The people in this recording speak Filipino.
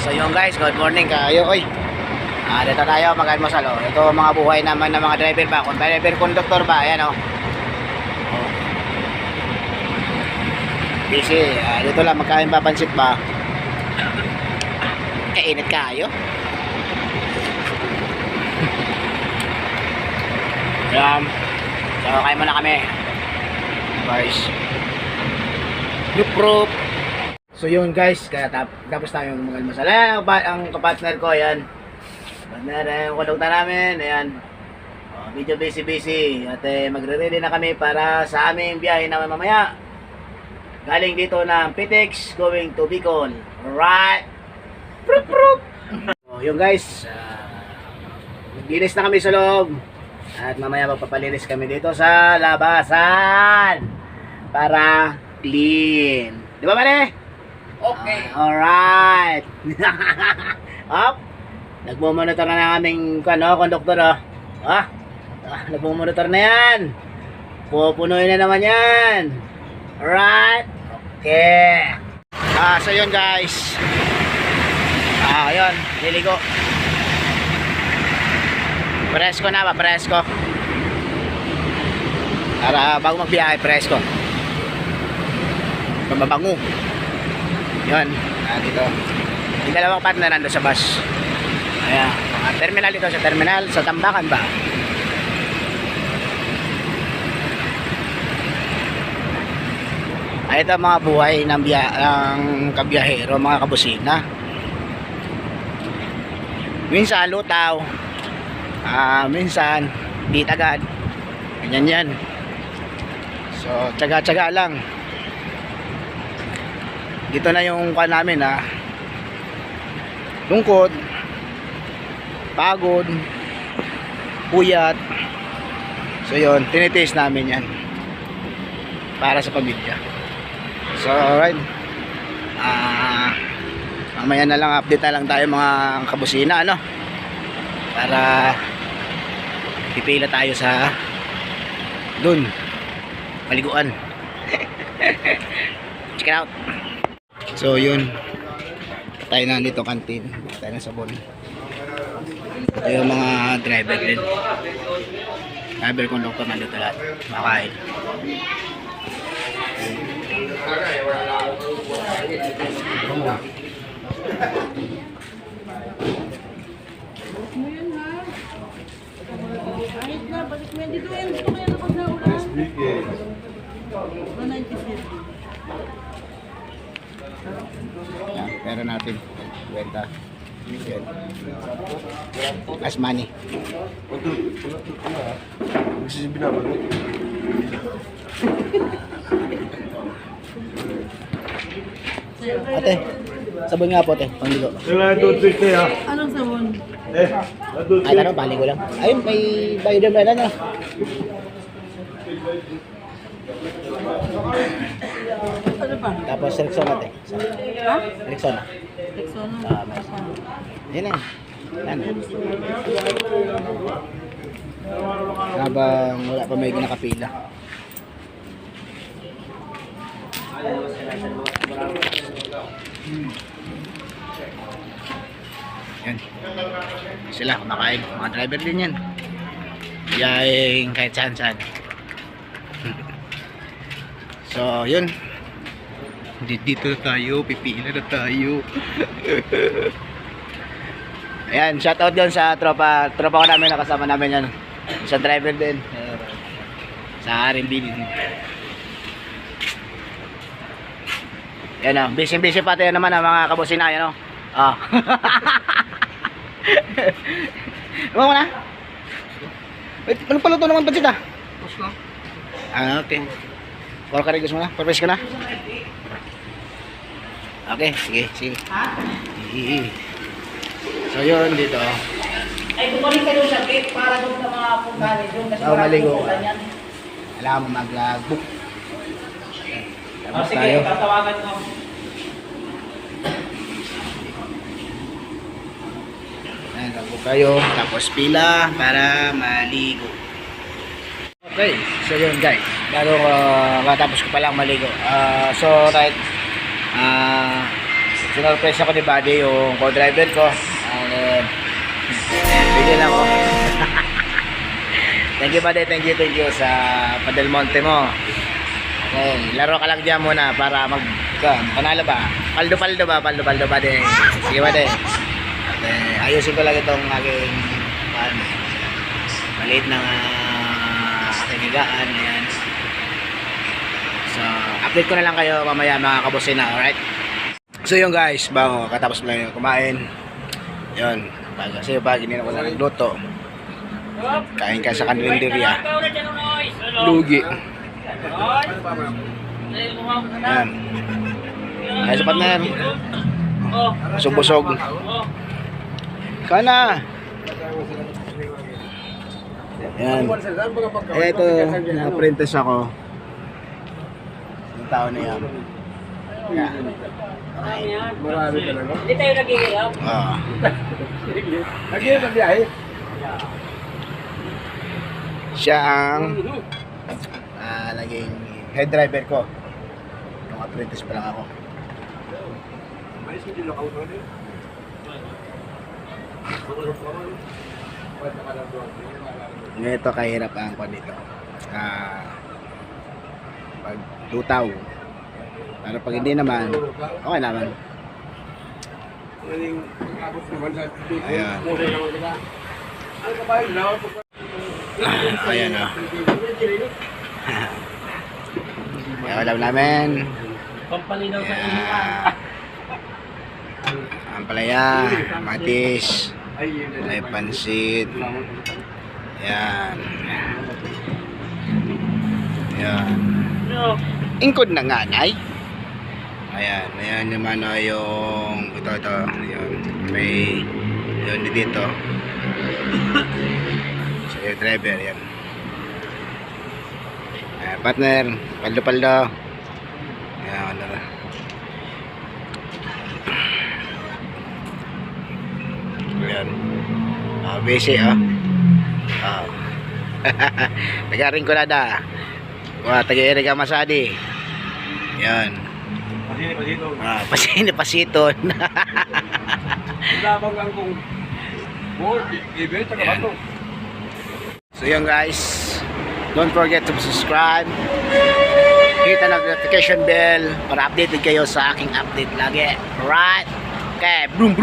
So yun guys, good morning kayo. Oy. Dito tayo mag-almusal oh. Ito mga buhay naman ng mga driver ba, kung driver conductor ba, ayan oh. Busy. Dito lang magkain papansit ba. Kainit kayo. So kain muna kami. Guys. Proof. So yun guys, kaya tapos tayong mag-almusal. Ang kapartner ko, ayan. Partner, yung kondukta namin, ayan. Medyo busy. At magre-ready na kami para sa aming biyahe na mamaya. Galing dito ng Pitex, going to Bicol. Alright. Proof. So yun guys, maglinis na kami sa loob. At mamaya magpapalinis kami dito sa labasan. Para clean. Di ba pare? Okay. Alright. Up. Nagmo-monitor na ng aming konduktor oh. Nagmo-monitor na yan. Pupunuin na naman yan. Alright. Okay. So yun guys. Ayun, liligo. Presko na ba? Presko. Para bago magbiyahe, presko. Mabango. Yun, dito. Yung dalawang partner nando sa bus. Ayan, terminal dito sa terminal, sa Tambakan ba? Ito mga buhay ng kabiyahero, mga kabusina. Minsan lutaw, minsan di tagad. Ganyan yan. So, tsaga-tsaga lang. Dito na yung namin lungkot, pagod, puyat. So yun, tinitaste namin yan para sa pamilya. So alright, mamaya na lang, update na lang tayo mga kabusina para pipila tayo sa dun paliguan. Check it out. So yun, tayo na dito kantin, tayo na sabon. Ito yung mga driver din, driver conductor na dito lahat makain. Kahit na, balik mo yan dito yan. Dito kaya napag na ulan. 197. Yan, pera natin. Kwenta. Yan. As money. Ate, sabon nga po ate, pangligo. Anong sabon? Ay, taro, pangligo lang. Ayun, may biodegradable na. Ano pa? Tapos Rexona ate. Ha? Rexona. Rexona. Yan na. Yan. Habang wala pa may nakapila. Yan. Sila kumakain. Mga driver din yan. Yaing kahit saan. So, yun. Dito na tayo. Pipila na tayo. Ayan, shoutout yun sa tropa ko namin, nakasama namin yan. Sa driver din. Sa R&B din. Yan o, busy pa tayo naman mga kabusina. Yan o. Ano mo na? Wait, anong paluto naman pa sita? Okay. Call ka rin gusto mo na? Purpose ka na? Okay, sige. Sige. So yun dito. Ay, bumalik ka doon sa gate para doon sa mga puntahan doon. So maligo. Kailangan mo mag-logbook. Tapos sige, tayo. tatawagan ko. Ayan, logbook tayo. Tapos pila para maligo. Okay, so yun guys. Bago matapos ko palang maligo. So right, sinurpresa ko ni Buddy yung co-driver ko. And bigyan ako. Thank you Buddy, thank you sa Padel Monte mo. Okay, laro ka lang dyan muna para panalo ba? Paldo Buddy. Sige Buddy. At ayusin ko lang itong aking maliit ng aking higaan. Ayan. So, update ko na lang kayo mamaya mga kabusina, alright? So yun guys, bago katapos mo lang kumain. Yun, kasi pag hindi na ko na nagluto. Kain ka sa karinderya. Lugi. Yan. Ay sa partner. Busog-busog. Kana. Yan. Ito, na-apprentice ako. Yung tao na yan. Yan. Marami talaga. Hindi tayo naghihirap. Oo. Naghihirap ang biyahe. Siya ang naging head driver ko. Nung apprentice pa lang ako. Ganito kahirap ang kwan dito. Pag lutaw. Pero pag hindi naman, okay naman. Ayan. Ayan o. Ayan, alam namin. Pampalinaw sa inuman. Ang palaya, matis, may pansit. Ayan. Ayan. No. Ingkod na nga, nay. Ayan, ayan naman yung ito, ayan. May yun dito. So yung driver, yan. Ayan, partner, paldo. Ayan, ano na. Ayan. Busy, Nagaring ko na da. Tagairi ka masadi. Yan. Pasito. Labang lang kung i-ibig, taga-bato. So yun guys, don't forget to subscribe, hit ang notification bell para updated kayo sa aking update lagi. Alright? Okay, boom.